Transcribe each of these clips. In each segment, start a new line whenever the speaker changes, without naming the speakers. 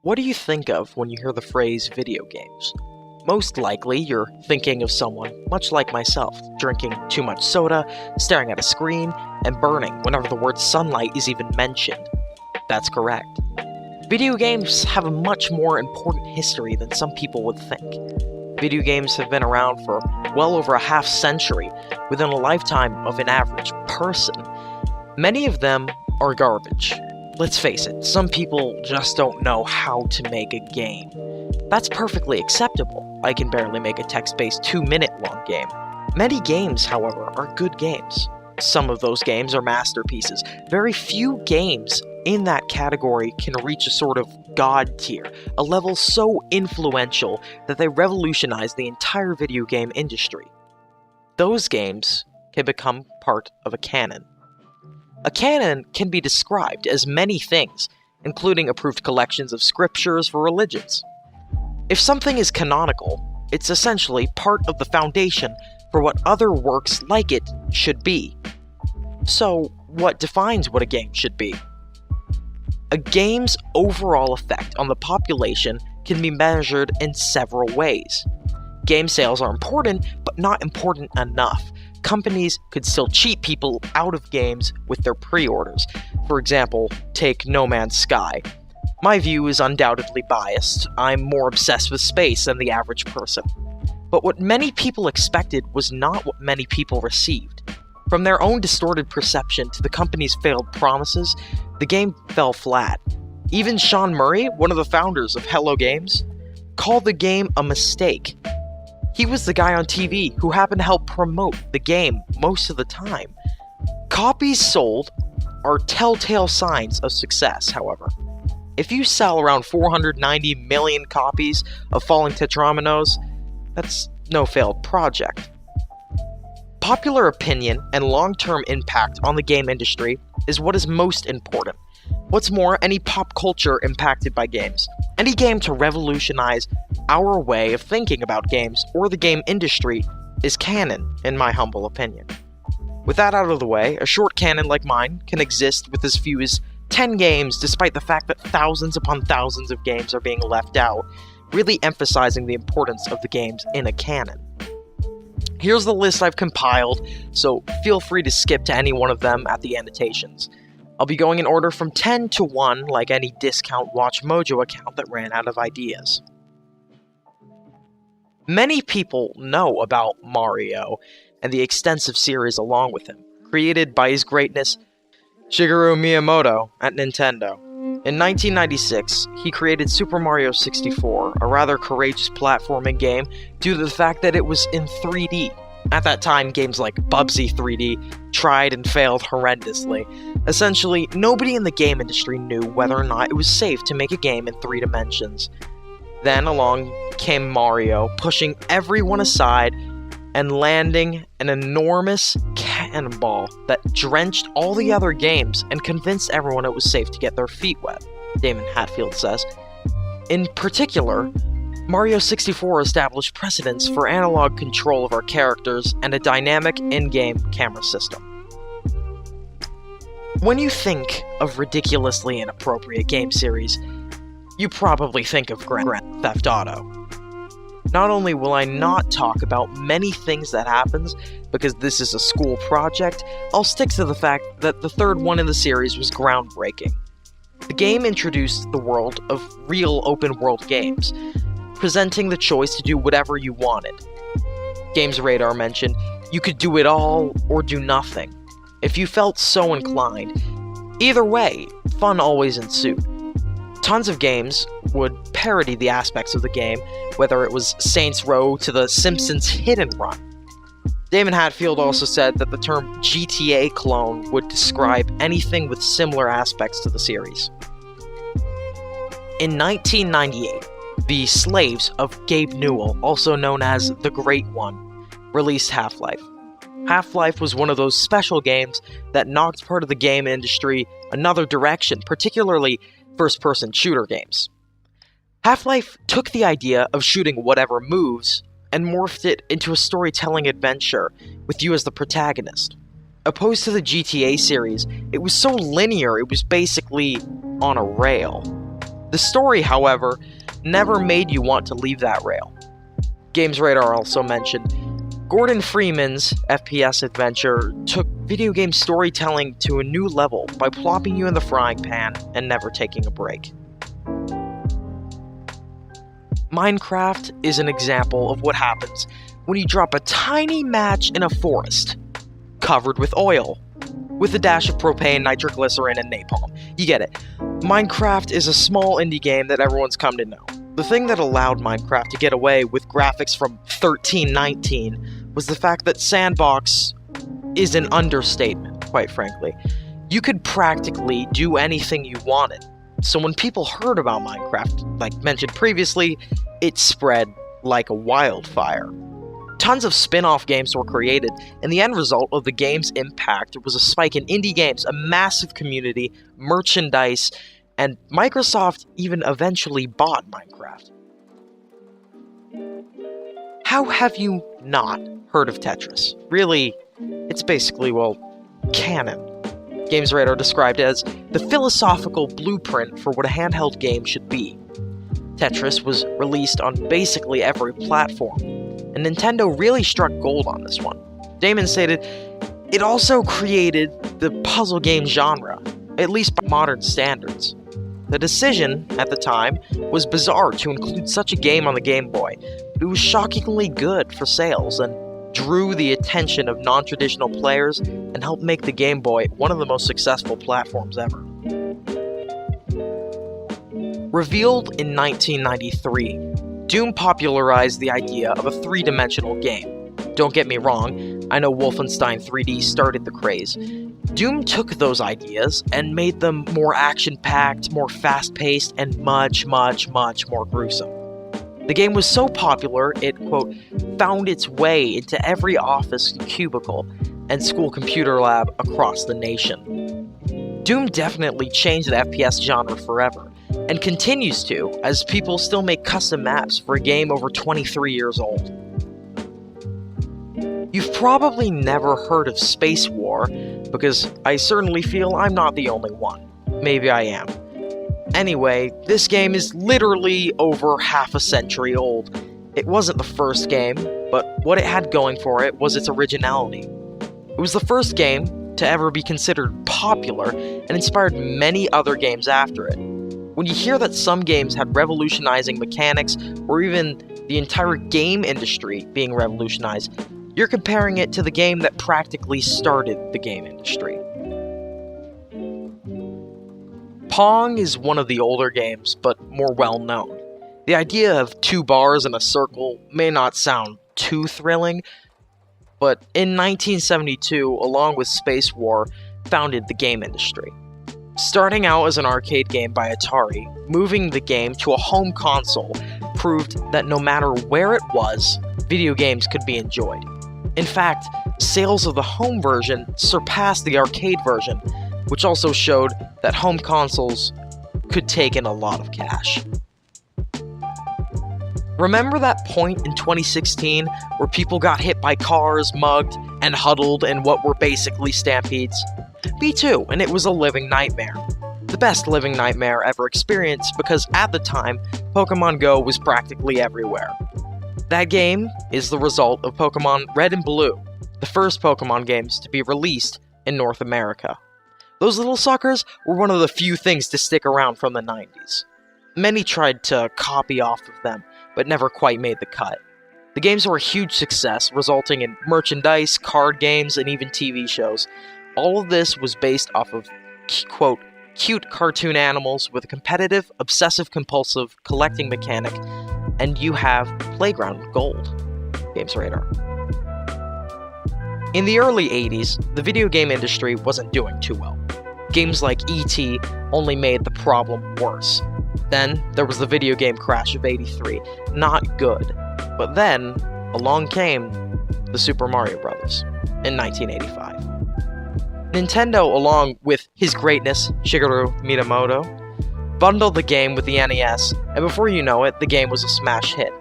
What do you think of when you hear the phrase video games? Most likely, you're thinking of someone much like myself, drinking too much soda, staring at a screen, and burning whenever the word sunlight is even mentioned. That's correct. Video games have a much more important history than some people would think. Video games have been around for well over a half century, within a lifetime of an average person. Many of them are garbage. Let's face it, some people just don't know how to make a game. That's perfectly acceptable. I can barely make a text-based 2-minute-long game. Many games, however, are good games. Some of those games are masterpieces. Very few games in that category can reach a sort of god tier, a level so influential that they revolutionize the entire video game industry. Those games can become part of a canon. A canon can be described as many things, including approved collections of scriptures for religions. If something is canonical, it's essentially part of the foundation for what other works like it should be. So, what defines what a game should be? A game's overall effect on the population can be measured in several ways. Game sales are important, but not important enough. Companies could still cheat people out of games with their pre-orders. For example, take No Man's Sky. My view is undoubtedly biased. I'm more obsessed with space than the average person. But what many people expected was not what many people received. From their own distorted perception to the company's failed promises, the game fell flat. Even Sean Murray, one of the founders of Hello Games, called the game a mistake. He was the guy on TV who happened to help promote the game most of the time. Copies sold are telltale signs of success, however. If you sell around 490 million copies of Falling Tetrominoes, that's no failed project. Popular opinion and long-term impact on the game industry is what is most important. What's more, any pop culture impacted by games. Any game to revolutionize our way of thinking about games or the game industry is canon, in my humble opinion. With that out of the way, a short canon like mine can exist with as few as 10 games, despite the fact that thousands upon thousands of games are being left out, really emphasizing the importance of the games in a canon. Here's the list I've compiled, so feel free to skip to any one of them at the annotations. I'll be going in order from 10 to 1, like any discount Watch Mojo account that ran out of ideas. Many people know about Mario and the extensive series along with him, created by His Greatness Shigeru Miyamoto at Nintendo. In 1996, he created Super Mario 64, a rather courageous platforming game due to the fact that it was in 3D. At that time, games like Bubsy 3D tried and failed horrendously. Essentially, nobody in the game industry knew whether or not it was safe to make a game in 3 dimensions. Then along came Mario, pushing everyone aside and landing an enormous cannonball that drenched all the other games and convinced everyone it was safe to get their feet wet, Damon Hatfield says. In particular, Mario 64 established precedents for analog control of our characters and a dynamic in-game camera system. When you think of ridiculously inappropriate game series, you probably think of Grand Theft Auto. Not only will I not talk about many things that happens, because this is a school project, I'll stick to the fact that the third one in the series was groundbreaking. The game introduced the world of real open-world games, presenting the choice to do whatever you wanted. Games Radar mentioned, you could do it all or do nothing, if you felt so inclined. Either way, fun always ensued. Tons of games would parody the aspects of the game, whether it was Saints Row to The Simpsons Hit and Run. Damon Hatfield also said that the term GTA clone would describe anything with similar aspects to the series. In 1998, the slaves of Gabe Newell, also known as The Great One, released Half-Life. Half-Life was one of those special games that knocked part of the game industry another direction, particularly first-person shooter games. Half-Life took the idea of shooting whatever moves and morphed it into a storytelling adventure with you as the protagonist. Opposed to the GTA series, it was so linear it was basically on a rail. The story, however, never made you want to leave that rail. GamesRadar also mentioned, Gordon Freeman's FPS adventure took video game storytelling to a new level by plopping you in the frying pan and never taking a break. Minecraft is an example of what happens when you drop a tiny match in a forest, covered with oil, with a dash of propane, nitroglycerin, and napalm. You get it. Minecraft is a small indie game that everyone's come to know. The thing that allowed Minecraft to get away with graphics from 1319 was the fact that Sandbox is an understatement, quite frankly. You could practically do anything you wanted. So when people heard about Minecraft, like mentioned previously, it spread like a wildfire. Tons of spin-off games were created, and the end result of the game's impact was a spike in indie games, a massive community, merchandise, and Microsoft even eventually bought Minecraft. How have you not heard of Tetris? Really, it's basically, well, canon. GamesRadar described it as the philosophical blueprint for what a handheld game should be. Tetris was released on basically every platform, and Nintendo really struck gold on this one. Damon stated, it also created the puzzle game genre, at least by modern standards. The decision, at the time, was bizarre to include such a game on the Game Boy, but it was shockingly good for sales and drew the attention of non-traditional players and helped make the Game Boy one of the most successful platforms ever. Revealed in 1993, Doom popularized the idea of a three-dimensional game. Don't get me wrong, I know Wolfenstein 3D started the craze. Doom took those ideas and made them more action-packed, more fast-paced, and much more gruesome. The game was so popular, it, quote, found its way into every office cubicle and school computer lab across the nation. Doom definitely changed the FPS genre forever, and continues to, as people still make custom maps for a game over 23 years old. You've probably never heard of Space War, because I certainly feel I'm not the only one. Maybe I am. Anyway, this game is literally over half a century old. It wasn't the first game, but what it had going for it was its originality. It was the first game to ever be considered popular and inspired many other games after it. When you hear that some games had revolutionizing mechanics, or even the entire game industry being revolutionized, you're comparing it to the game that practically started the game industry. Pong is one of the older games, but more well-known. The idea of two bars in a circle may not sound too thrilling, but in 1972, along with Space War, founded the game industry. Starting out as an arcade game by Atari, moving the game to a home console proved that no matter where it was, video games could be enjoyed. In fact, sales of the home version surpassed the arcade version, which also showed that home consoles could take in a lot of cash. Remember that point in 2016 where people got hit by cars, mugged, and huddled in what were basically stampedes? Me too, and it was a living nightmare. The best living nightmare ever experienced because at the time, Pokemon Go was practically everywhere. That game is the result of Pokemon Red and Blue, the first Pokemon games to be released in North America. Those little suckers were one of the few things to stick around from the 90s. Many tried to copy off of them, but never quite made the cut. The games were a huge success, resulting in merchandise, card games, and even TV shows. All of this was based off of, quote, cute cartoon animals with a competitive, obsessive-compulsive collecting mechanic, and you have Playground Gold. GamesRadar. In the early 80s, the video game industry wasn't doing too well. Games like E.T. only made the problem worse. Then, there was the video game crash of '83. Not good. But then, along came the Super Mario Bros. In 1985. Nintendo, along with His Greatness, Shigeru Miyamoto, bundled the game with the NES, and before you know it, the game was a smash hit.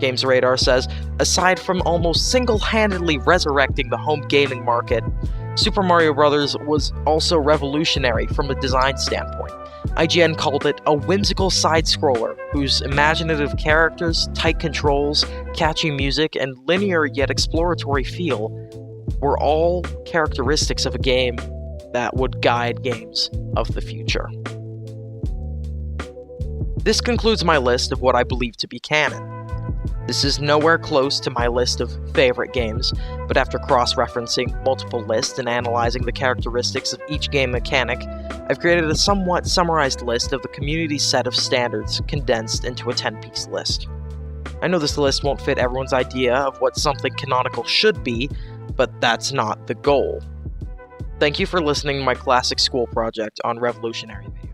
GamesRadar says, aside from almost single-handedly resurrecting the home gaming market, Super Mario Bros. Was also revolutionary from a design standpoint. IGN called it a whimsical side-scroller whose imaginative characters, tight controls, catchy music, and linear yet exploratory feel were all characteristics of a game that would guide games of the future. This concludes my list of what I believe to be canon. This is nowhere close to my list of favorite games, but after cross-referencing multiple lists and analyzing the characteristics of each game mechanic, I've created a somewhat summarized list of the community's set of standards condensed into a 10-piece list. I know this list won't fit everyone's idea of what something canonical should be, but that's not the goal. Thank you for listening to my classic school project on revolutionary video.